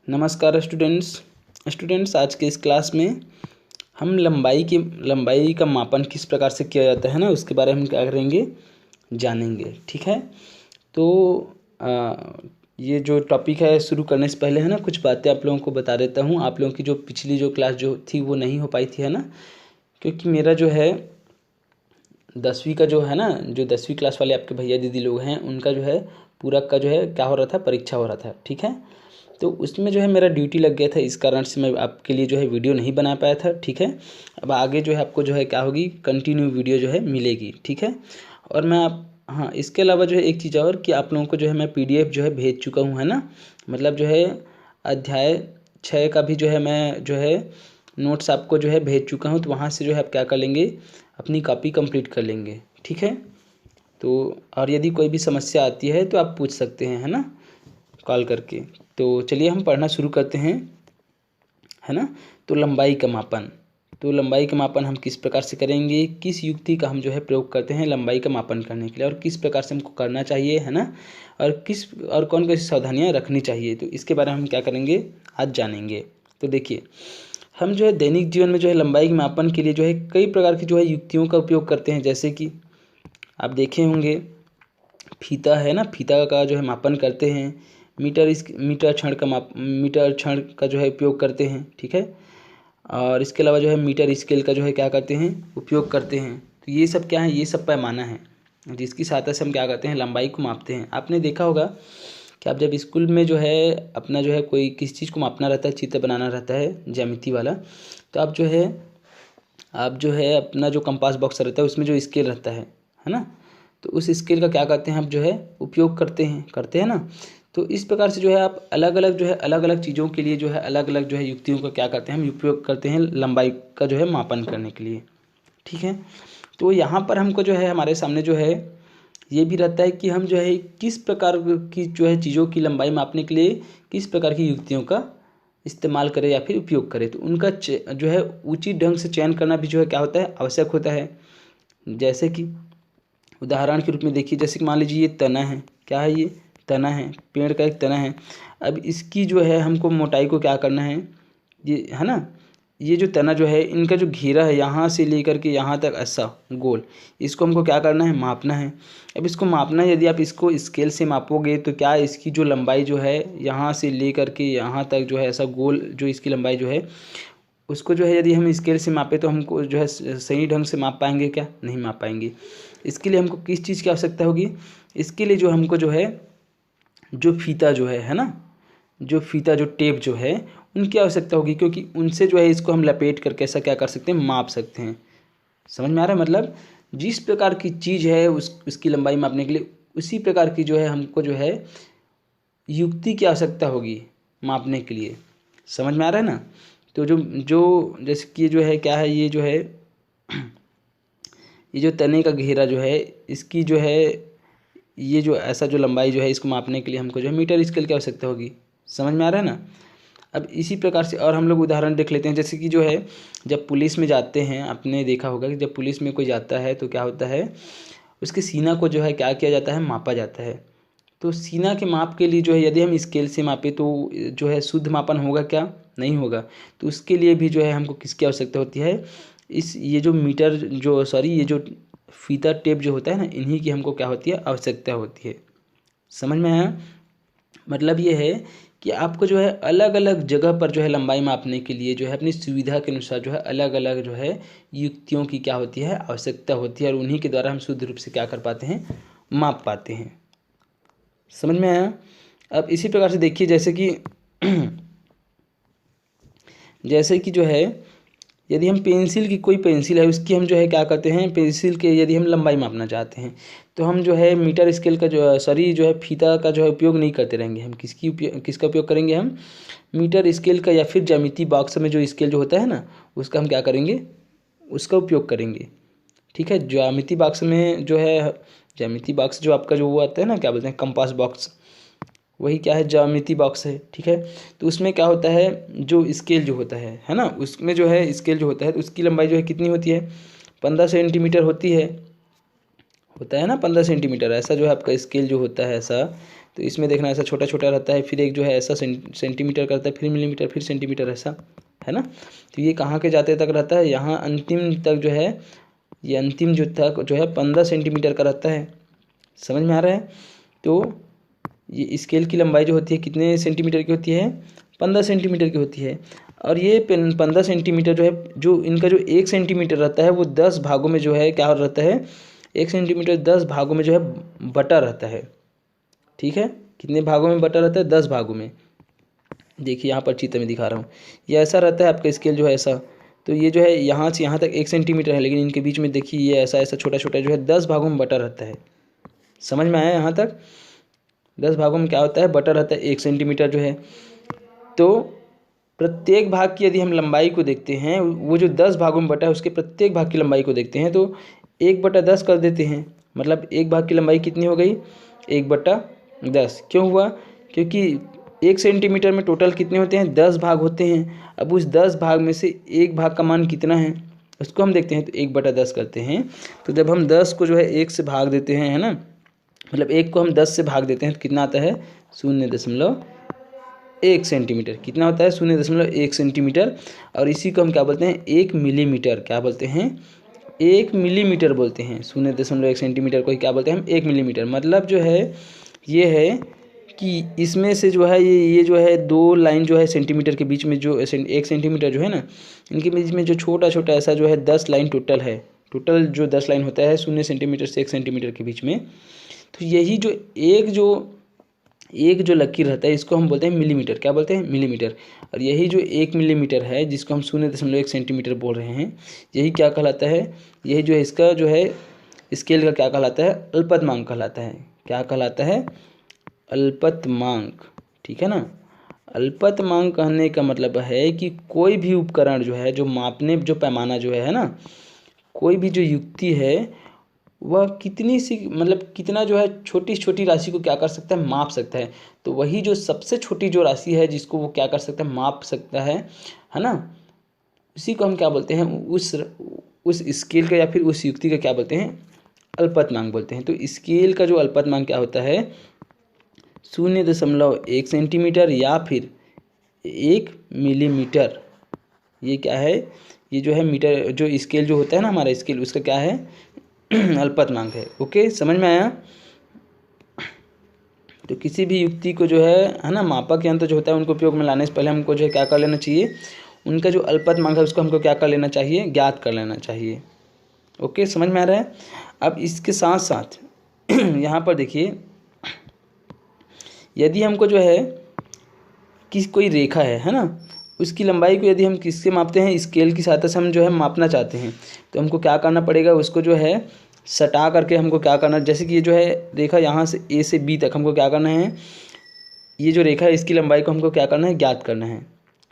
नमस्कार स्टूडेंट्स आज के इस क्लास में हम लंबाई का मापन किस प्रकार से किया जाता है ना, उसके बारे में हम क्या करेंगे, जानेंगे। ठीक है। तो ये जो टॉपिक है, शुरू करने से पहले है ना, कुछ बातें आप लोगों को बता देता हूँ। आप लोगों की जो पिछली जो क्लास जो थी वो नहीं हो पाई थी, है ना, क्योंकि मेरा जो है 10वीं का जो है ना, जो 10वीं क्लास वाले आपके भैया दीदी लोग हैं, उनका जो है पूरा का जो है क्या हो रहा था, परीक्षा हो रहा था। ठीक है। तो उसमें जो है मेरा ड्यूटी लग गया था, इस कारण से मैं आपके लिए जो है वीडियो नहीं बना पाया था। ठीक है। अब आगे जो है आपको जो है क्या होगी, कंटिन्यू वीडियो जो है मिलेगी। ठीक है। और मैं आप हाँ, इसके अलावा जो है एक चीज़ और कि आप लोगों को जो है मैं PDF जो है भेज चुका हूँ, है ना। मतलब जो है अध्याय 6 का भी जो है मैं जो है नोट्स आपको जो है भेज चुका हूँ। तो वहाँ से जो है आप क्या कर लेंगे, अपनी कॉपी कंप्लीट कर लेंगे। ठीक है। तो और यदि कोई भी समस्या आती है तो आप पूछ सकते हैं, है ना, कॉल करके। तो चलिए हम पढ़ना शुरू करते हैं, है ना। तो लंबाई का मापन हम किस प्रकार से करेंगे, किस युक्ति का हम जो है प्रयोग करते हैं लंबाई का मापन करने के लिए, और किस प्रकार से हमको करना चाहिए, है ना, और कौन कौन सी सावधानियां रखनी चाहिए, तो इसके बारे में हम क्या करेंगे, आज जानेंगे। तो देखिए, हम जो है दैनिक जीवन में जो है लंबाई के मापन के लिए जो है कई प्रकार की जो है युक्तियों का उपयोग करते हैं। जैसे कि आप देखे होंगे, फीता है ना, फीता का जो है मापन करते हैं। मीटर क्षण का जो है उपयोग करते हैं। ठीक है। और इसके अलावा जो है मीटर स्केल का जो है क्या करते हैं, उपयोग करते हैं। तो ये सब क्या है, ये सब पैमाना है जिसकी सहायता से हम क्या करते हैं, लंबाई को मापते हैं। आपने देखा होगा कि आप जब स्कूल में जो है अपना जो है कोई किसी चीज़ को मापना रहता है, चित्र बनाना रहता है ज्यामिति वाला, तो आप जो है अपना जो कंपास बॉक्स रहता है उसमें जो स्केल रहता है ना, तो उस स्केल का क्या करते हैं, आप जो है उपयोग करते हैं ना। तो इस प्रकार से जो है आप अलग अलग चीज़ों के लिए जो है अलग अलग जो है युक्तियों का क्या करते हैं, हम उपयोग करते हैं लंबाई का जो है मापन करने के लिए। ठीक है। तो यहाँ पर हमको जो है हमारे सामने जो है ये भी रहता है कि हम जो है किस प्रकार की जो है चीज़ों की लंबाई मापने के लिए किस प्रकार की युक्तियों का इस्तेमाल करें या फिर उपयोग करें। तो उनका जो है उचित ढंग से चयन करना भी जो है क्या होता है, आवश्यक होता है। जैसे कि उदाहरण के रूप में देखिए, जैसे कि मान लीजिए ये तना है, क्या है, ये तना है, पेड़ का एक तना है। अब इसकी जो है हमको मोटाई को क्या करना है, ये है ना, ये जो तना जो है, इनका जो घेरा है यहाँ से लेकर के यहाँ तक ऐसा गोल, इसको हमको क्या करना है, मापना है। अब इसको मापना है, यदि आप इसको स्केल से मापोगे तो क्या इसकी जो लंबाई जो है यहाँ से लेकर के यहाँ तक जो है ऐसा गोल, जो इसकी लंबाई जो है उसको जो है यदि हम स्केल से मापे तो हमको जो है सही ढंग से माप पाएंगे क्या, नहीं माप पाएंगे। इसके लिए हमको किस चीज़ की आवश्यकता होगी, इसके लिए जो हमको जो है जो फीता जो है ना, जो फीता जो टेप जो है उनकी आवश्यकता होगी, क्योंकि उनसे जो है इसको हम लपेट करके ऐसा क्या कर सकते हैं, माप सकते हैं। समझ में आ रहा है, मतलब जिस प्रकार की चीज़ है उसकी लंबाई मापने के लिए उसी प्रकार की जो है हमको जो है युक्ति की आवश्यकता होगी मापने के लिए। समझ में आ रहा है ना। तो जो जो जैसे कि जो है क्या है, ये जो है ये जो तने का घेरा जो है, इसकी जो है ये जो ऐसा जो लंबाई जो है इसको मापने के लिए हमको जो है मीटर स्केल की आवश्यकता होगी। समझ में आ रहा है ना। अब इसी प्रकार से और हम लोग उदाहरण देख लेते हैं। जैसे कि जो है जब पुलिस में जाते हैं, आपने देखा होगा कि जब पुलिस में कोई जाता है तो क्या होता है, उसके सीना को जो है क्या किया जाता है, मापा जाता है। तो सीना के माप के लिए जो है यदि हम स्केल से मापे तो जो है शुद्ध मापन होगा क्या, नहीं होगा। तो उसके लिए भी जो है हमको किसकी आवश्यकता होती है, ये जो मीटर जो ये जो फीता टेप जो होता है ना, इन्हीं की हमको क्या होती है, आवश्यकता होती है। समझ में आया। मतलब ये है कि आपको जो है अलग अलग जगह पर जो है लंबाई मापने के लिए जो है अपनी सुविधा के अनुसार जो है अलग अलग जो है युक्तियों की क्या होती है, आवश्यकता होती है, और उन्हीं के द्वारा हम शुद्ध रूप से क्या कर पाते हैं, माप पाते हैं। समझ में आया। अब इसी प्रकार से देखिए, जैसे कि जो है यदि हम पेंसिल की कोई पेंसिल है उसकी हम जो है क्या करते हैं, पेंसिल के यदि हम लंबाई मापना चाहते हैं तो हम जो है मीटर स्केल का जो है फीता का जो है उपयोग नहीं करते रहेंगे। हम किसका उपयोग करेंगे, हम मीटर स्केल का, या फिर ज्यामिति बॉक्स में जो स्केल जो होता है ना उसका हम क्या करेंगे, उसका उपयोग करेंगे। ठीक है। ज्यामिति बॉक्स जो आपका जो वो आता है ना, क्या बोलते हैं, कंपास बॉक्स, वही क्या है, ज्यामिति बॉक्स है। ठीक है। तो उसमें क्या होता है, जो स्केल जो होता है ना, उसमें जो है स्केल जो होता है तो उसकी लंबाई जो है कितनी होती है, 15 सेंटीमीटर होती है, होता है ना, 15 सेंटीमीटर ऐसा जो है आपका स्केल जो होता है ऐसा, तो इसमें देखना ऐसा छोटा छोटा रहता है, फिर एक जो है ऐसा सेंटीमीटर का रहता है, फिर मिलीमीटर, फिर सेंटीमीटर, ऐसा है ना। तो ये कहाँ के जाते तक रहता है, यहाँ अंतिम तक जो है, ये अंतिम जो तक जो है 15 सेंटीमीटर का रहता है। समझ में आ रहा है। तो ये स्केल की लंबाई जो होती है कितने सेंटीमीटर की होती है, 15 सेंटीमीटर की होती है। और ये 15 सेंटीमीटर जो है, जो इनका जो 1 सेंटीमीटर रहता है वो 10 भागों में जो है क्या रहता है, 1 सेंटीमीटर 10 भागों में जो है बटा रहता है। ठीक है, कितने भागों में बटा रहता है, 10 भागों में। देखिए यहाँ पर चित्र में दिखा रहा हूँ, ये ऐसा रहता है आपका स्केल जो है ऐसा। तो ये जो है यहाँ से यहाँ तक 1 सेंटीमीटर है, लेकिन इनके बीच में देखिए ये ऐसा ऐसा छोटा छोटा जो है 10 भागों में बटा रहता है। समझ में आया यहाँ तक। 10 भागों में क्या होता है, बटा रहता है 1 सेंटीमीटर जो है। तो प्रत्येक भाग की यदि हम लंबाई को देखते हैं, वो जो 10 भागों में बटा है उसके प्रत्येक भाग की लंबाई को देखते हैं, तो 1/10 कर देते हैं। मतलब एक भाग की लंबाई कितनी हो गई, 1/10। क्यों हुआ, क्योंकि 1 सेंटीमीटर में टोटल कितने होते हैं, 10 भाग होते हैं। अब उस 10 भाग में से एक भाग का मान कितना है उसको हम देखते हैं, तो 1/10 करते हैं। तो जब हम 10 को जो है 1 से भाग देते हैं, है ना, मतलब 1 को हम 10 से भाग देते हैं तो कितना आता है, 0.1 सेंटीमीटर। कितना होता है, 0.1 सेंटीमीटर। और इसी को हम क्या बोलते हैं, 1 मिलीमीटर। क्या बोलते हैं, 1 मिलीमीटर बोलते हैं। 0.1 सेंटीमीटर को ही क्या बोलते हैं हम, 1 मिलीमीटर। मतलब जो है ये है कि इसमें से जो है ये जो है 2 लाइन जो है सेंटीमीटर के बीच में जो 1 सेंटीमीटर जो है ना, इनके बीच में जो छोटा छोटा ऐसा जो है 10 लाइन टोटल है। टोटल जो 10 लाइन होता है 0 सेंटीमीटर से 1 सेंटीमीटर के बीच में। तो यही जो एक जो लकीर रहता है इसको हम बोलते हैं मिलीमीटर। क्या बोलते हैं, मिलीमीटर। और यही जो 1 मिलीमीटर है जिसको हम 0.1 सेंटीमीटर बोल रहे हैं, यही क्या कहलाता है, यही जो है इसका जो है स्केल का क्या कहलाता है, अल्पतमांक कहलाता है। क्या कहलाता है, अल्पतमांक। ठीक है ना। अल्पतमांक कहने का मतलब है कि कोई भी उपकरण जो है, जो मापने जो पैमाना जो है ना, कोई भी जो युक्ति है वह कितनी सी मतलब कितना जो है छोटी छोटी राशि को क्या कर सकता है, माप सकता है। तो वही जो सबसे छोटी जो राशि है जिसको वो क्या कर सकता है, माप सकता है ना, उसी को हम क्या बोलते हैं, उस स्केल का या फिर उस युक्ति का क्या बोलते हैं, अल्पतमांक बोलते हैं। तो स्केल का जो अल्पतमांक क्या होता है, 0.1 सेंटीमीटर या फिर 1 मिलीमीटर। ये क्या है, ये जो है मीटर, जो स्केल जो होता है ना हमारा स्केल, उसका क्या है, अल्पतमांक है। ओके, समझ में आया। तो किसी भी युक्ति को जो है ना, मापक यंत्र जो होता है उनको उपयोग में लाने से पहले हमको जो है क्या कर लेना चाहिए, उनका जो अल्पतमांक है उसको हमको क्या कर लेना चाहिए, ज्ञात कर लेना चाहिए। ओके, समझ में आ रहा है। अब इसके साथ साथ यहाँ पर देखिए, यदि हमको जो है कोई रेखा है ना, उसकी लंबाई को यदि हम किससे मापते हैं, स्केल की सहायता से हम जो है मापना चाहते हैं, तो हमको क्या करना पड़ेगा, उसको जो है सटा करके हमको क्या करना, जैसे कि ये जो है रेखा यहाँ से ए से बी तक हमको क्या करना है, ये जो रेखा है इसकी लंबाई को हमको क्या करना है, ज्ञात करना है,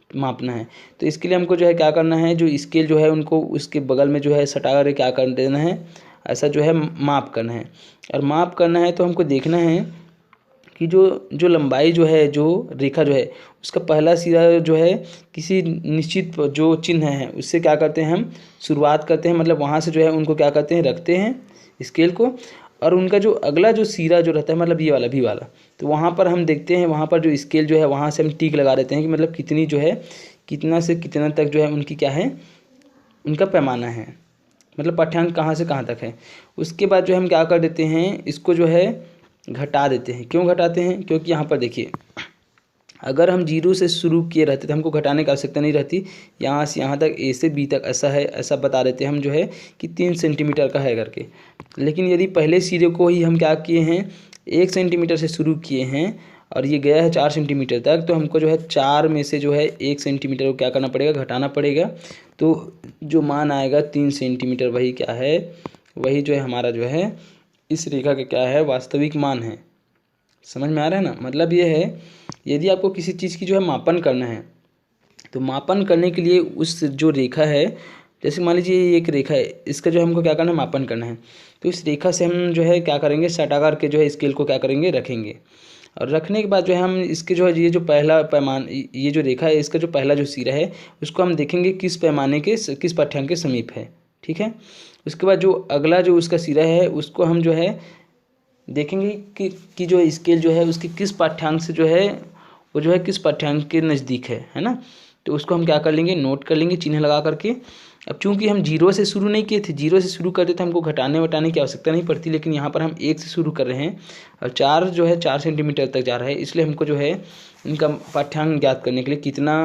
मापना है। तो इसके लिए हमको जो है क्या करना है, जो स्केल जो है उनको उसके बगल में जो है सटा करके क्या कर देना है, ऐसा जो है माप करना है। और माप करना है तो हमको देखना है कि जो लंबाई जो है, जो रेखा जो है उसका पहला सिरा जो है किसी निश्चित जो चिन्ह है उससे क्या करते हैं, हम शुरुआत करते हैं। मतलब वहाँ से जो है उनको क्या करते हैं, रखते हैं स्केल को। और उनका जो अगला जो सिरा जो रहता है, मतलब ये वाला भी वाला, तो वहाँ पर हम देखते हैं, वहाँ पर जो स्केल जो है वहाँ से हम टिक लगा देते हैं कि मतलब कितनी जो है, कितना से कितना तक जो है उनकी क्या है, उनका पैमाना है, मतलब पाठ्यांक कहाँ से कहाँ तक है। उसके बाद जो हम क्या कर देते हैं, इसको जो है घटा देते हैं। क्यों घटाते हैं, क्योंकि यहाँ पर देखिए, अगर हम 0 से शुरू किए रहते तो हमको घटाने की आवश्यकता नहीं रहती। यहाँ से यहाँ तक, ए से बी तक ऐसा है, ऐसा बता देते हैं हम जो है कि 3 सेंटीमीटर का है करके। लेकिन यदि पहले सिरे को ही हम क्या किए हैं, 1 सेंटीमीटर से शुरू किए हैं और ये गया है 4 सेंटीमीटर तक, तो हमको जो है 4 में से जो है 1 सेंटीमीटर को क्या करना पड़ेगा, घटाना पड़ेगा। तो जो मान आएगा 3 सेंटीमीटर, वही क्या है, वही जो है हमारा जो है इस रेखा का क्या है, वास्तविक मान है। समझ में आ रहा है ना। मतलब ये है, यदि आपको किसी चीज़ की जो है मापन करना है, तो मापन करने के लिए उस जो रेखा है, जैसे मान लीजिए ये एक रेखा है, इसका जो हमको क्या करना है, मापन करना है। तो इस रेखा से हम जो है क्या करेंगे, सटा करके जो है स्केल को क्या करेंगे, रखेंगे। और रखने के बाद जो है हम इसके जो है ये जो पहला पैमान, ये जो रेखा है इसका जो पहला जो सिरा है उसको हम देखेंगे किस पैमाने के, किस पाठ्यांक के समीप है। ठीक है। उसके बाद जो अगला जो उसका सिरा है उसको हम जो है देखेंगे कि जो स्केल जो है उसके किस पाठ्यांक से जो है वो जो है किस पाठ्यांक के नज़दीक है ना। तो उसको हम क्या कर लेंगे, नोट कर लेंगे चिन्ह लगा करके। अब चूंकि हम 0 से शुरू नहीं किए थे, 0 से शुरू करते तो हमको घटाने वटाने की आवश्यकता नहीं पड़ती, लेकिन यहाँ पर हम 1 से शुरू कर रहे हैं और 4 जो है 4 सेंटीमीटर तक जा रहा है, इसलिए हमको जो है इनका पाठ्यांक ज्ञात करने के लिए कितना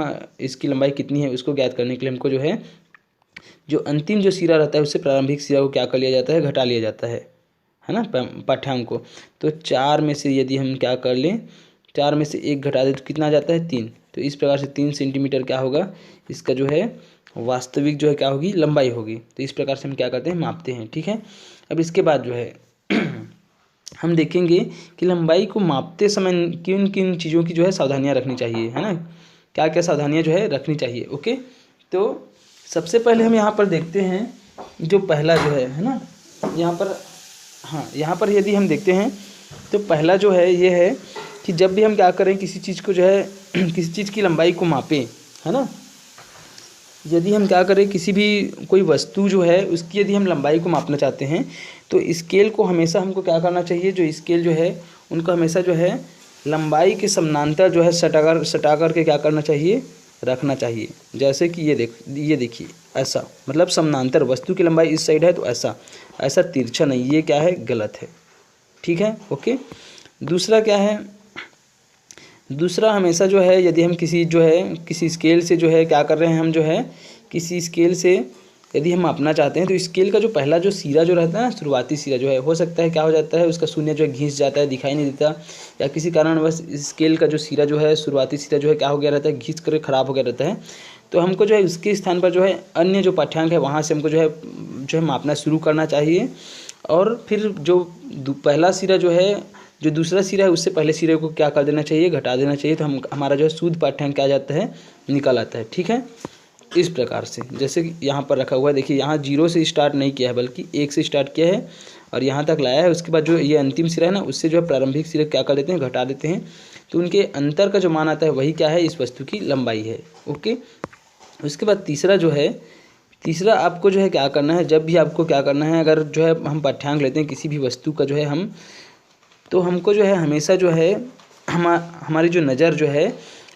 इसकी लंबाई कितनी है उसको ज्ञात करने के लिए हमको जो है जो अंतिम जो सिरा रहता है उससे प्रारंभिक सिरा को क्या कर लिया जाता है, घटा लिया जाता है ना पाठ्यांक को। तो 4 में से यदि हम क्या कर लें, 4 में से 1 घटा दे तो कितना आ जाता है 3। तो इस प्रकार से 3 सेंटीमीटर क्या होगा इसका जो है वास्तविक जो है क्या होगी, लंबाई होगी। तो इस प्रकार से हम क्या करते हैं, मापते हैं। ठीक है, अब इसके बाद जो है हम देखेंगे कि लंबाई को मापते समय किन किन चीज़ों की जो है सावधानियां रखनी चाहिए, है ना, क्या क्या सावधानियां जो है रखनी चाहिए। ओके, तो सबसे पहले हम यहाँ पर देखते हैं जो पहला जो है ना, यहाँ पर यहाँ पर यदि हम देखते हैं तो पहला जो है ये है कि जब भी हम क्या करें किसी चीज़ को जो है किसी चीज़ की लंबाई को मापें, है ना, यदि हम क्या करें किसी भी कोई वस्तु जो है उसकी यदि हम लंबाई को मापना चाहते हैं तो स्केल को हमेशा हमको क्या करना चाहिए, जो स्केल जो है उनको हमेशा जो है लंबाई के समानांतर जो है सटा कर के क्या करना चाहिए, रखना चाहिए। जैसे कि ये देखिए ऐसा, मतलब समानांतर वस्तु की लंबाई इस साइड है तो ऐसा तिरछा नहीं, ये क्या है, गलत है। ठीक है, ओके। दूसरा क्या है, दूसरा हमेशा जो है यदि हम किसी स्केल से जो है क्या कर रहे हैं, हम जो है किसी स्केल से यदि हम मापना चाहते हैं तो स्केल का जो पहला जो सिरा जो रहता है ना, शुरुआती सिरा जो है, हो सकता है क्या हो जाता है उसका शून्य जो है घिस जाता है, दिखाई नहीं देता, या किसी कारणवश स्केल का जो सिरा जो है शुरुआती सिरा जो है क्या हो गया रहता है, घिस कर ख़राब हो गया रहता है। तो हमको जो है उसके स्थान पर जो है अन्य जो पाठ्यांक है वहाँ से हमको जो है मापना शुरू करना चाहिए। और फिर जो पहला सिरा जो है, जो दूसरा सिरा है उससे पहले सिरे को क्या कर देना चाहिए, घटा देना चाहिए। तो हमारा जो है शुद्ध पाठ्यांक क्या जाता है, निकल आता है। ठीक है, इस प्रकार से जैसे कि यहाँ पर रखा हुआ है, देखिए यहाँ 0 से स्टार्ट नहीं किया है बल्कि 1 से स्टार्ट किया है और यहाँ तक लाया है। उसके बाद जो ये अंतिम सिरा है ना, उससे जो है प्रारंभिक सिरे क्या कर देते हैं, घटा देते हैं। तो उनके अंतर का जो मान आता है वही क्या है, इस वस्तु की लंबाई है। ओके, उसके बाद तीसरा आपको जो है क्या करना है, जब भी आपको क्या करना है, अगर जो है हम पाठ्यांक लेते हैं किसी भी वस्तु का जो है तो हमको जो है हमेशा जो है हमारी जो नज़र जो है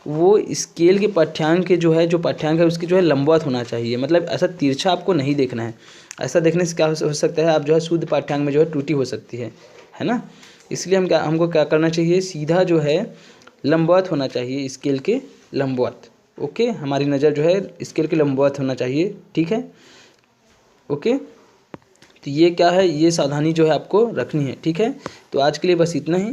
वो स्केल के पाठ्यांक के जो पाठ्यांक है उसकी जो है लंबवत होना चाहिए। मतलब ऐसा तिरछा आपको नहीं देखना है, ऐसा देखने से क्या हो सकता है, आप जो है शुद्ध पाठ्यांक में जो है त्रुटि हो सकती है ना। इसलिए हमको क्या करना चाहिए, सीधा जो है लंबवत होना चाहिए, स्केल के लंबवत। ओके, हमारी नज़र जो है स्केल के लंबवत होना चाहिए। ठीक है, ओके। तो ये क्या है, ये सावधानी जो है आपको रखनी है। ठीक है, तो आज के लिए बस इतना ही।